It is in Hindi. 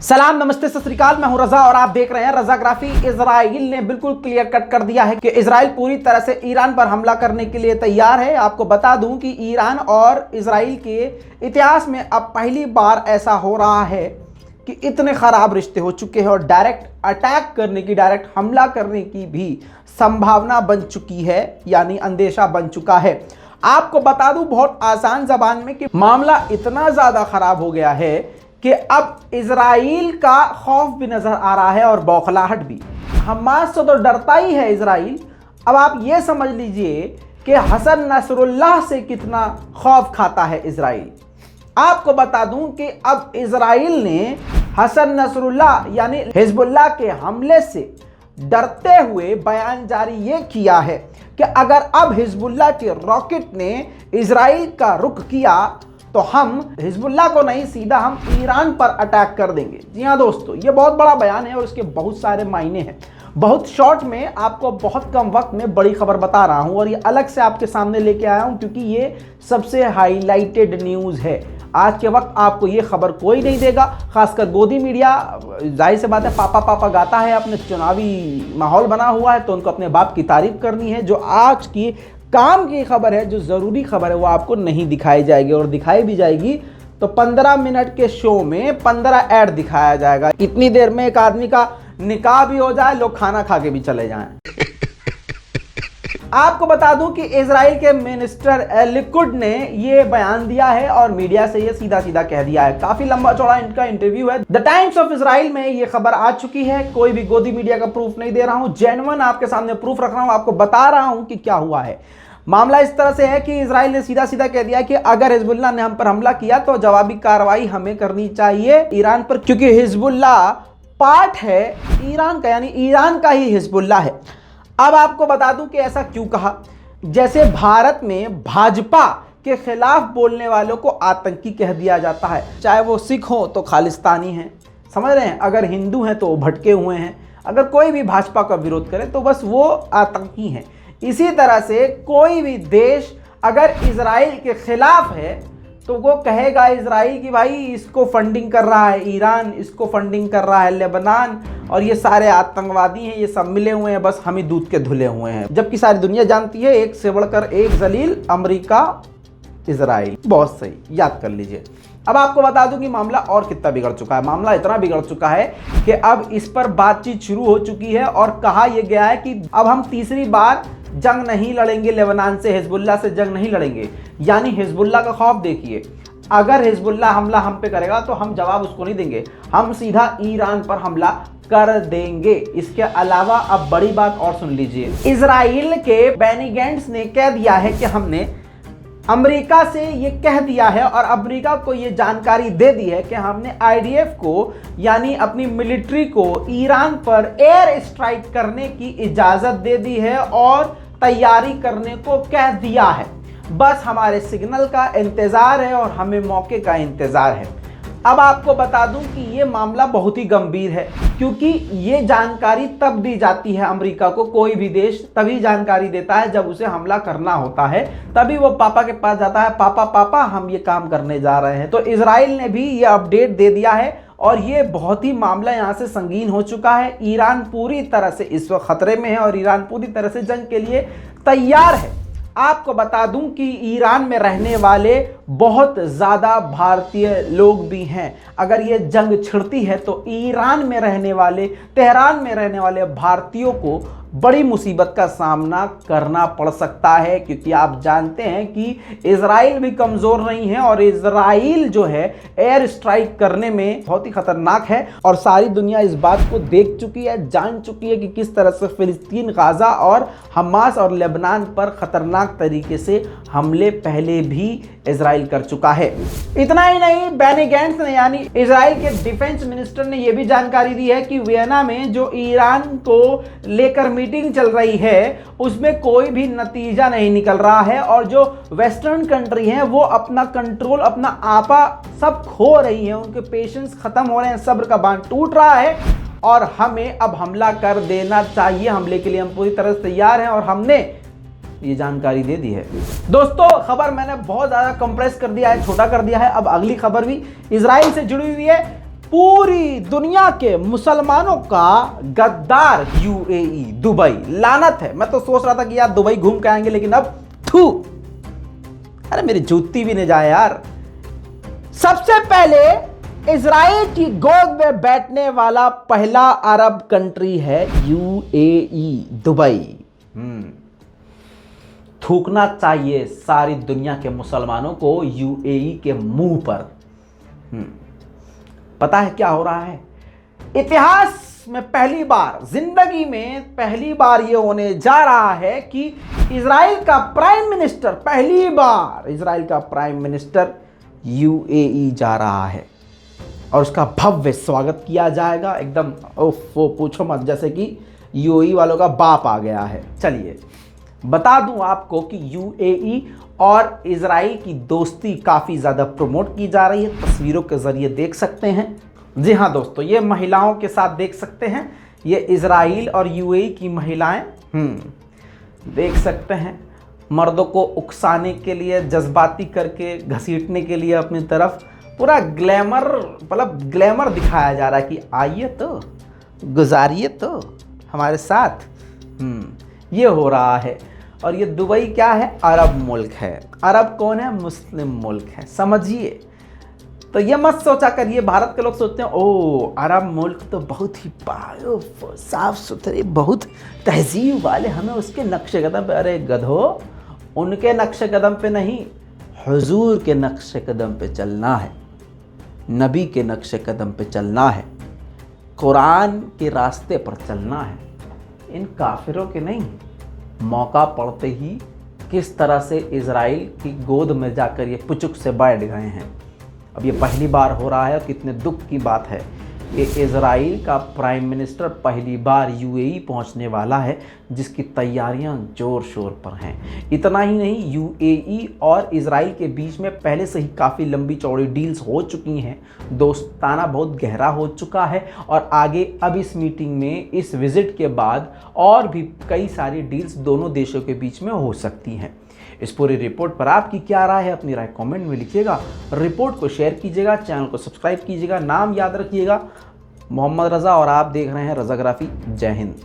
सलाम, नमस्ते, सत श्री अकाल। मैं हूं रजा और आप देख रहे हैं रजाग्राफी। इजराइल ने बिल्कुल क्लियर कट कर दिया है कि इजराइल पूरी तरह से ईरान पर हमला करने के लिए तैयार है। आपको बता दूं कि ईरान और इजराइल के इतिहास में अब पहली बार ऐसा हो रहा है कि इतने खराब रिश्ते हो चुके हैं और डायरेक्ट अटैक करने की, डायरेक्ट हमला करने की भी संभावना बन चुकी है, यानी अंदेशा बन चुका है। आपको बता दूं बहुत आसान जबान में कि मामला इतना ज्यादा खराब हो गया है कि अब इजराइल का खौफ भी नजर आ रहा है और बौखलाहट भी। हमास से तो डरता ही है इजराइल। अब आप ये समझ लीजिए कि हसन नसरुल्लाह से कितना खौफ खाता है इजराइल। आपको बता दूं कि अब इजराइल ने हसन नसरुल्लाह यानी हिजबुल्लाह के हमले से डरते हुए बयान जारी ये किया है कि अगर अब हिजबुल्लाह के रॉकेट ने इजराइल का रुख किया तो हम हिजबुल्लाह को नहीं, सीधा हम ईरान पर अटैक कर देंगे। जी हाँ दोस्तों, ये बहुत बड़ा बयान है और इसके बहुत सारे मायने हैं। बहुत शॉर्ट में आपको बहुत कम वक्त में बड़ी खबर बता रहा हूं और ये अलग से आपके सामने लेके आया हूं क्योंकि ये सबसे हाईलाइटेड न्यूज़ है। आज के वक्त आपको ये खबर कोई नहीं देगा, खासकर गोदी मीडिया। जाहिर सी बात है, पापा पापा गाता है, अपने चुनावी माहौल बना हुआ है तो उनको अपने बाप की तारीफ करनी है। जो आज की काम की खबर है, जो ज़रूरी खबर है, वो आपको नहीं दिखाई जाएगी और दिखाई भी जाएगी तो 15 मिनट के शो में 15 ऐड दिखाया जाएगा। इतनी देर में एक आदमी का निकाह भी हो जाए, लोग खाना खा के भी चले जाएं। आपको बता दूं कि इजराइल के मिनिस्टर लिकुड ने ये बयान दिया है और मीडिया से ये सीधा सीधा कह दिया है। काफी लंबा चौड़ा इनका इंटरव्यू है। द टाइम्स ऑफ इजराइल में ये खबर आ चुकी है। कोई भी गोदी मीडिया का प्रूफ नहीं दे रहा हूं, जेन्युइन आपके सामने प्रूफ रख रहा हूं, आपको बता रहा हूं कि क्या हुआ है। मामला इस तरह से है कि इजराइल ने सीधा सीधा कह दिया कि अगर हिजबुल्लाह ने हम पर हमला किया तो जवाबी कार्रवाई हमें करनी चाहिए ईरान पर, क्योंकि हिजबुल्लाह पार्ट है ईरान का, यानी ईरान का ही हिजबुल्लाह है। अब आपको बता दूं कि ऐसा क्यों कहा। जैसे भारत में भाजपा के खिलाफ बोलने वालों को आतंकी कह दिया जाता है, चाहे वो सिख हो तो खालिस्तानी हैं, समझ रहे हैं, अगर हिंदू हैं तो वो भटके हुए हैं, अगर कोई भी भाजपा का विरोध करे तो बस वो आतंकी हैं। इसी तरह से कोई भी देश अगर इजराइल के खिलाफ है तो वो कहेगा इजराइल की भाई इसको फंडिंग कर रहा है ईरान, इसको फंडिंग कर रहा है लेबनान, और ये सारे आतंकवादी हैं, ये सब मिले हुए हैं, बस हम ही दूध के धुले हुए हैं। जबकि सारी दुनिया जानती है एक से बढ़कर एक जलील अमेरिका इजराइल। बहुत सही, याद कर लीजिए। अब आपको बता दूं कि मामला और कितना बिगड़ चुका है। मामला इतना बिगड़ चुका है कि अब इस पर बातचीत शुरू हो चुकी है और कहा यह गया है कि अब हम तीसरी बार जंग नहीं लड़ेंगे लेबनान से, हिजबुल्लाह से जंग नहीं लड़ेंगे। यानी हिजबुल्लाह का खौफ देखिए, अगर हिजबुल्लाह हमला हम पे करेगा तो हम जवाब उसको नहीं देंगे, हम सीधा ईरान पर हमला कर देंगे। इसके अलावा अब बड़ी बात और सुन लीजिए, इजराइल के बेनी गैंट्स ने कह दिया है कि हमने अमेरिका से ये कह दिया है और अमेरिका को ये जानकारी दे दी है कि हमने आईडीएफ को, यानी अपनी मिलिट्री को ईरान पर एयर स्ट्राइक करने की इजाज़त दे दी है और तैयारी करने को कह दिया है। बस हमारे सिग्नल का इंतज़ार है और हमें मौके का इंतज़ार है। अब आपको बता दूं कि ये मामला बहुत ही गंभीर है, क्योंकि ये जानकारी तब दी जाती है अमेरिका को। कोई भी देश तभी जानकारी देता है जब उसे हमला करना होता है, तभी वो पापा के पास जाता है, पापा पापा हम ये काम करने जा रहे हैं। तो इजराइल ने भी ये अपडेट दे दिया है और ये बहुत ही मामला यहाँ से संगीन हो चुका है। ईरान पूरी तरह से इस वक्त खतरे में है और ईरान पूरी तरह से जंग के लिए तैयार है। आपको बता दूं कि ईरान में रहने वाले बहुत ज़्यादा भारतीय लोग भी हैं। अगर ये जंग छिड़ती है तो ईरान में रहने वाले, तेहरान में रहने वाले भारतीयों को बड़ी मुसीबत का सामना करना पड़ सकता है, क्योंकि आप जानते हैं कि इजराइल भी कमज़ोर नहीं है और इजराइल जो है एयर स्ट्राइक करने में बहुत ही खतरनाक है। और सारी दुनिया इस बात को देख चुकी है, जान चुकी है कि किस तरह से फिलिस्तीन, गाज़ा और हमास और लेबनान पर खतरनाक तरीके से हमले पहले भी इजराइल कर चुका है। इतना ही नहीं, बेनी गैंट्स ने यानी इजराइल के डिफेंस मिनिस्टर ने यह भी जानकारी दी है कि वियना में जो ईरान को लेकर मीटिंग चल रही है उसमें कोई भी नतीजा नहीं निकल रहा है और जो वेस्टर्न कंट्री हैं वो अपना कंट्रोल, अपना आपा सब खो रही है, उनके पेशेंस खत्म हो रहे हैं, सब्र का बांध टूट रहा है और हमें अब हमला कर देना चाहिए। हमले के लिए हम पूरी तरह से तैयार हैं और हमने ये जानकारी दे दी है। दोस्तों, खबर मैंने बहुत ज़्यादा कंप्रेस कर दिया है, छोटा कर दिया है। अब अगली खबर भी इजराइल से जुड़ी हुई है। पूरी दुनिया के मुसलमानों का गद्दार यूएई, दुबई, लानत है। मैं तो सोच रहा था कि यार दुबई घूम के आएंगे, लेकिन अब थू, अरे मेरी जूती भी नहीं जाए यार। सबसे पहले इजराइल की गोद में बैठने वाला पहला अरब कंट्री है यूएई, दुबई। थूकना चाहिए सारी दुनिया के मुसलमानों को यूएई के मुंह पर। पता है क्या हो रहा है? इतिहास में पहली बार, जिंदगी में पहली बार यह होने जा रहा है कि इजराइल का प्राइम मिनिस्टर, पहली बार इजराइल का प्राइम मिनिस्टर यूएई जा रहा है और उसका भव्य स्वागत किया जाएगा। एकदम वो पूछो मत, जैसे कि यूएई वालों का बाप आ गया है। चलिए बता दूं आपको कि यूएई और इजराइल की दोस्ती काफ़ी ज़्यादा प्रमोट की जा रही है। तस्वीरों के ज़रिए देख सकते हैं। जी हाँ दोस्तों, ये महिलाओं के साथ देख सकते हैं। ये इजराइल और यूएई की महिलाएं देख सकते हैं। मर्दों को उकसाने के लिए, जज्बाती करके, घसीटने के लिए अपनी तरफ पूरा ग्लैमर, मतलब ग्लैमर दिखाया जा रहा है कि आइए तो, गुजारिए तो हमारे साथ। ये हो रहा है। और ये दुबई क्या है? अरब मुल्क है। अरब कौन है? मुस्लिम मुल्क है, समझिए। तो ये मत सोचा करिए, भारत के लोग सोचते हैं ओ अरब मुल्क तो बहुत ही साफ सुथरे, बहुत तहजीब वाले, हमें उसके नक्शे कदम पे। अरे गधो, उनके नक्शे कदम पे नहीं, हुजूर के नक्शे कदम पे चलना है, नबी के नक्शे कदम पे चलना है, कुरान के रास्ते पर चलना है, इन काफिरों के नहीं। मौका पड़ते ही किस तरह से इजराइल की गोद में जाकर ये पुचुक से बैठ गए हैं। अब ये पहली बार हो रहा है और कितने दुख की बात है। ये इजराइल का प्राइम मिनिस्टर पहली बार यूएई पहुंचने वाला है, जिसकी तैयारियां जोर शोर पर हैं। इतना ही नहीं, यूएई और इजराइल के बीच में पहले से ही काफ़ी लंबी चौड़ी डील्स हो चुकी हैं। दोस्ताना बहुत गहरा हो चुका है और आगे अब इस मीटिंग में, इस विजिट के बाद और भी कई सारी डील्स दोनों देशों के बीच में हो सकती हैं। इस पूरी रिपोर्ट पर आपकी क्या राय है? अपनी राय कमेंट में लिखिएगा। रिपोर्ट को शेयर कीजिएगा, चैनल को सब्सक्राइब कीजिएगा। नाम याद रखिएगा, मोहम्मद रज़ा, और आप देख रहे हैं रज़ाग्राफी। जय हिंद।